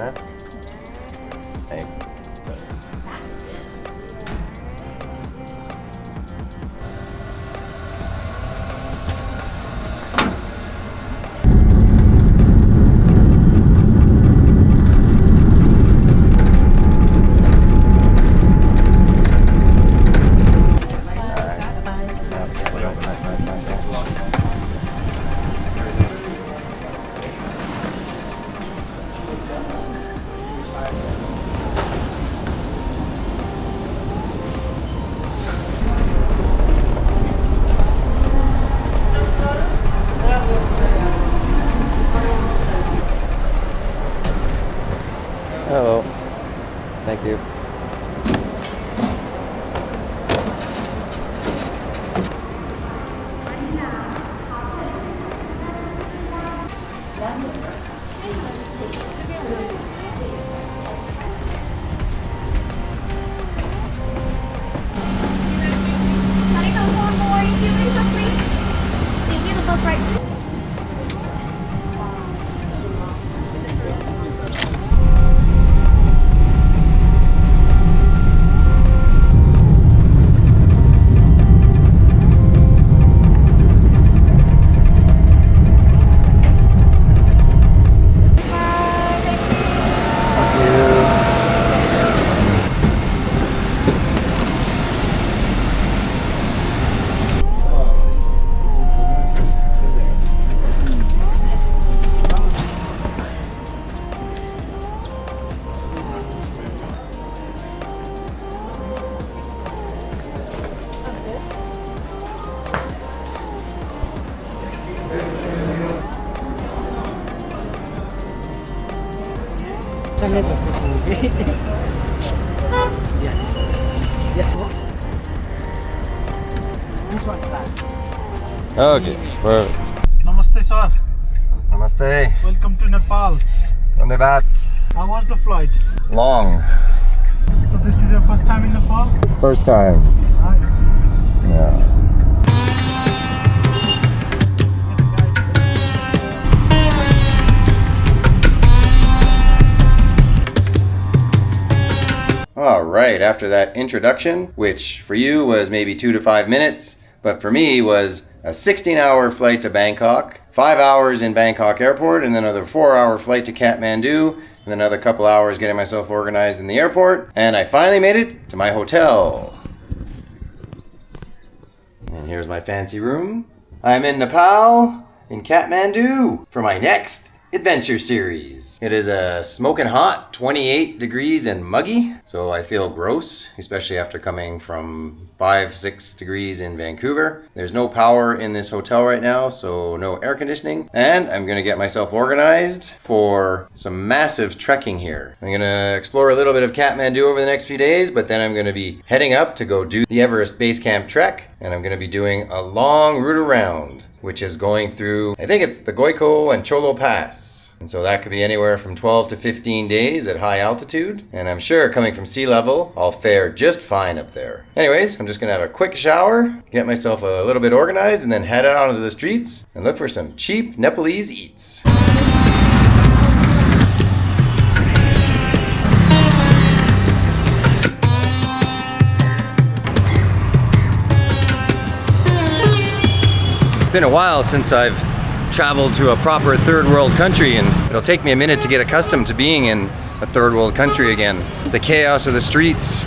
mask? Thanks. Hello. Thank you. Okay, perfect. Namaste, sir. Namaste. Welcome to Nepal. Dhanyavad. How was the flight? Long. So this is your first time in Nepal? First time. Nice. Yeah. All right, after that introduction, which for you was maybe 2 to 5 minutes, but for me was a 16-hour flight to Bangkok, 5 hours in Bangkok airport, and then another 4-hour flight to Kathmandu, and then another couple hours getting myself organized in the airport, and I finally made it to my hotel. And here's my fancy room. I'm in Nepal, in Kathmandu, for my next adventure series. It is a smoking hot 28 degrees and muggy, so I feel gross, especially after coming from 5-6 degrees in Vancouver. There's no power in this hotel right now, so no air conditioning, and I'm gonna get myself organized for some massive trekking here. I'm gonna explore a little bit of Kathmandu over the next few days, but then I'm gonna be heading up to go do the Everest Base Camp Trek, and I'm gonna be doing a long route around, which is going through, I think it's the Goiko and Cholo Pass. And so that could be anywhere from 12 to 15 days at high altitude. And I'm sure coming from sea level, I'll fare just fine up there. Anyways, I'm just gonna have a quick shower, get myself a little bit organized, and then head out onto the streets and look for some cheap Nepalese eats. It's been a while since I've traveled to a proper third world country, and it'll take me a minute to get accustomed to being in a third world country again. The chaos of the streets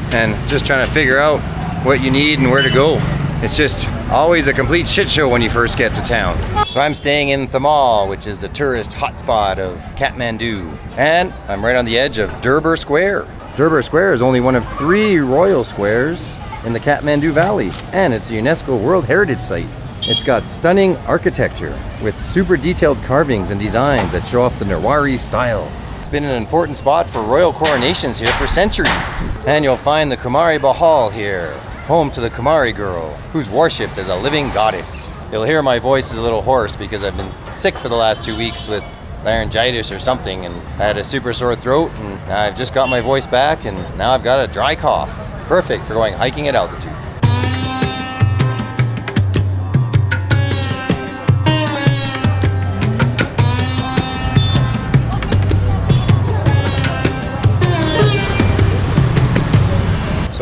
and just trying to figure out what you need and where to go. It's just always a complete shit show when you first get to town. So I'm staying in Tabla, which is the tourist hotspot of Kathmandu, and I'm right on the edge of Durbar Square. Durbar Square is only one of 3 royal squares in the Kathmandu Valley, and it's a UNESCO World Heritage Site. It's got stunning architecture with super detailed carvings and designs that show off the Newari style. It's been an important spot for royal coronations here for centuries. And you'll find the Kumari Bahal here, home to the Kumari girl, who's worshipped as a living goddess. You'll hear my voice is a little hoarse because I've been sick for the last 2 weeks with laryngitis or something, and I had a super sore throat, and I've just got my voice back, and now I've got a dry cough. Perfect for going hiking at altitude.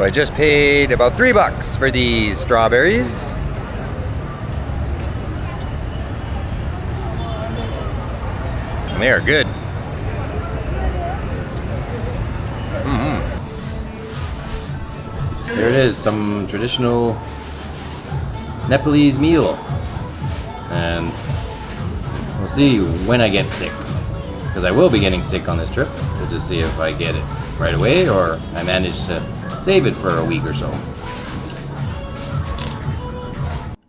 I just paid about $3 for these strawberries. And they are good. There it is, some traditional Nepalese meal. And we'll see when I get sick. Because I will be getting sick on this trip. We'll just see if I get it right away or I manage to save it for a week or so.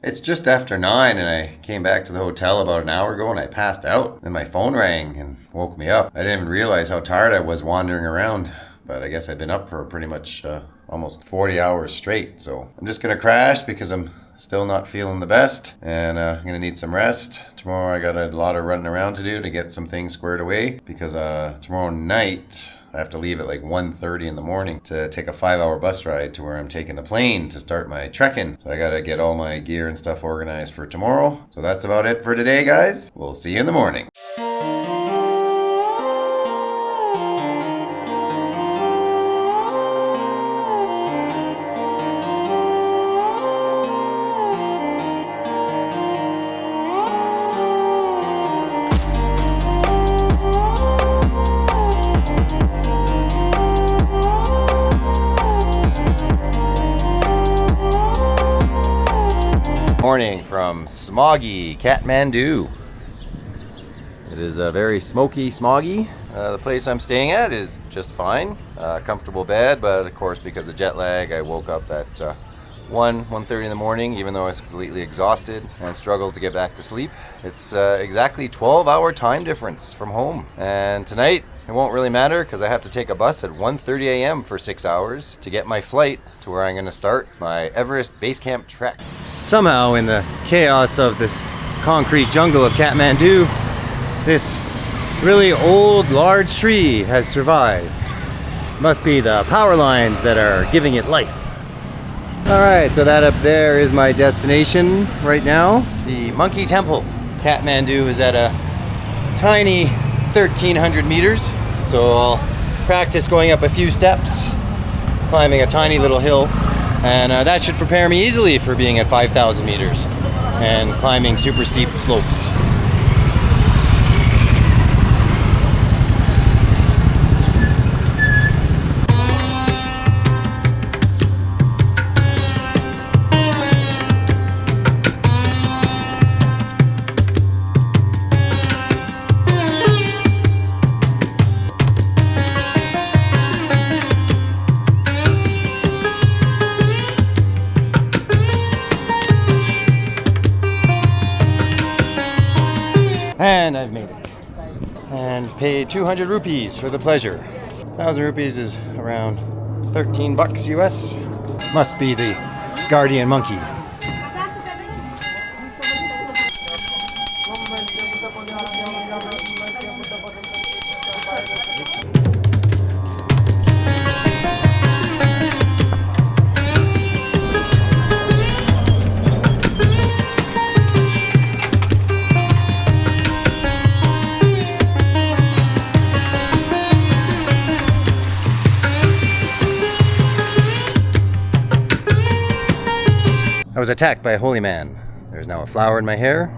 It's just after 9 and I came back to the hotel about an hour ago and I passed out. Then my phone rang and woke me up. I didn't even realize how tired I was wandering around. But I guess I've been up for pretty much almost 40 hours straight. So I'm just gonna crash because I'm still not feeling the best. And I'm gonna need some rest. Tomorrow I got a lot of running around to do to get some things squared away. Because tomorrow night I have to leave at like 1:30 in the morning to take a 5-hour bus ride to where I'm taking a plane to start my trekking. So I gotta get all my gear and stuff organized for tomorrow. So that's about it for today, guys. We'll see you in the morning. Morning from smoggy Kathmandu. It is very smoky, smoggy. The place I'm staying at is just fine. Comfortable bed, but of course because of jet lag I woke up at 1:30 in the morning even though I was completely exhausted and struggled to get back to sleep. It's exactly 12-hour time difference from home. And tonight it won't really matter because I have to take a bus at 1:30 a.m. for 6 hours to get my flight to where I'm going to start my Everest Base Camp Trek. Somehow in the chaos of the concrete jungle of Kathmandu, this really old large tree has survived. Must be the power lines that are giving it life. Alright, so that up there is my destination right now. The Monkey Temple. Kathmandu is at a tiny 1,300 meters. So I'll practice going up a few steps, climbing a tiny little hill. And that should prepare me easily for being at 5,000 meters and climbing super steep slopes. And I've made it. And paid 200 rupees for the pleasure. 1,000 rupees is around $13 US. Must be the guardian monkey. I was attacked by a holy man. There's now a flower in my hair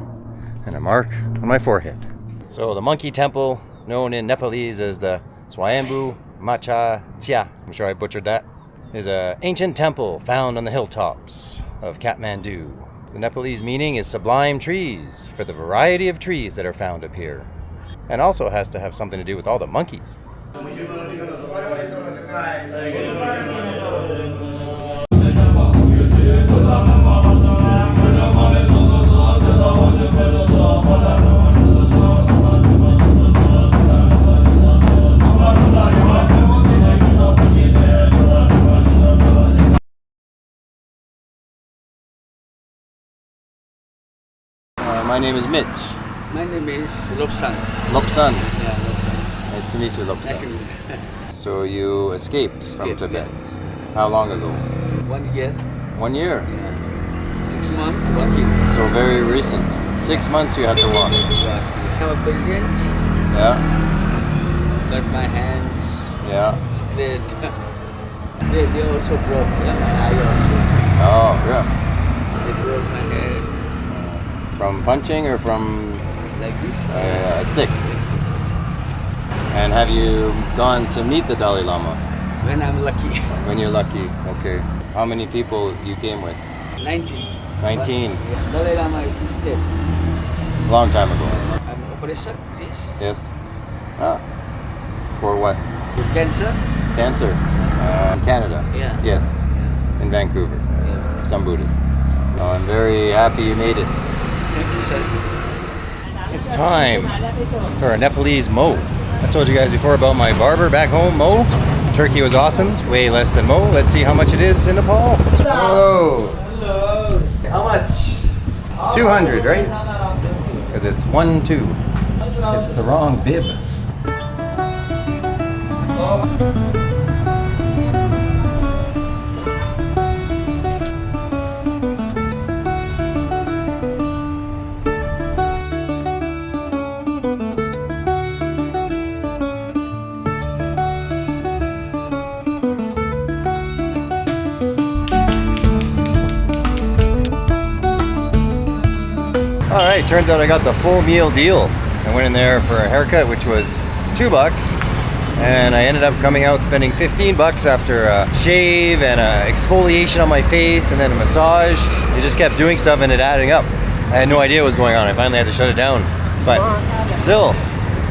and a mark on my forehead. So the monkey temple, known in Nepalese as the Swayambhu Macha Tia, I'm sure I butchered that, is an ancient temple found on the hilltops of Kathmandu. The Nepalese meaning is sublime trees for the variety of trees that are found up here. And also has to have something to do with all the monkeys. My name is Mitch. My name is Lobsan. Lobsan. Yeah, Lobsan. Nice to meet you, Nice to Lobsan. meet you. So you escaped from Escaped, Tibet. yeah. How long ago? 1 year. 1 year. Yeah. 6 months walking. So very recent. 6 months you had to walk. I'm a president. Yeah. Got my hands Yeah. split. They also broke my eye also. Oh, yeah. They broke my head From punching or from like this. a stick? And have you gone to meet the Dalai Lama? When I'm lucky. When you're lucky, okay. How many people you came with? 19. 19. Dalai Lama is dead. Long time ago. I'm operation this. Yes. Ah. For what? Cancer. Cancer. In Canada. Yeah. Yes. Yeah. In Vancouver. Yeah. Some Buddhist. Oh, I'm very happy you made it. Thank you, sir. It's time for a Nepalese Mo. I told you guys before about my barber back home, Mo. Turkey was awesome, way less than Mo. Let's see how much it is in Nepal. Hello. Hello. How much? 200, right? Because it's 1, 2. It's the wrong bib. Alright, turns out I got the full meal deal. I went in there for a haircut, which was $2, and I ended up coming out spending $15 after a shave and a exfoliation on my face and then a massage. It just kept doing stuff and it adding up. I had no idea what was going on. I finally had to shut it down. But still,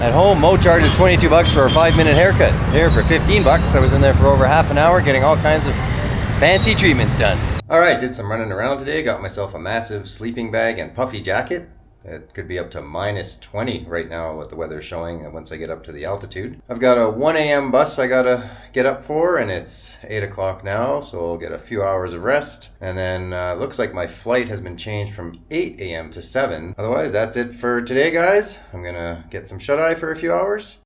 at home, Mo charges $22 for a 5-minute haircut. Here for $15, I was in there for over half an hour getting all kinds of fancy treatments done. Alright, did some running around today, got myself a massive sleeping bag and puffy jacket. It could be up to minus 20 right now what the weather's showing once I get up to the altitude. I've got a 1 a.m. bus I gotta get up for, and it's 8 o'clock now, so I'll get a few hours of rest. And then looks like my flight has been changed from 8 a.m. to 7. Otherwise, that's it for today, guys. I'm gonna get some shut-eye for a few hours.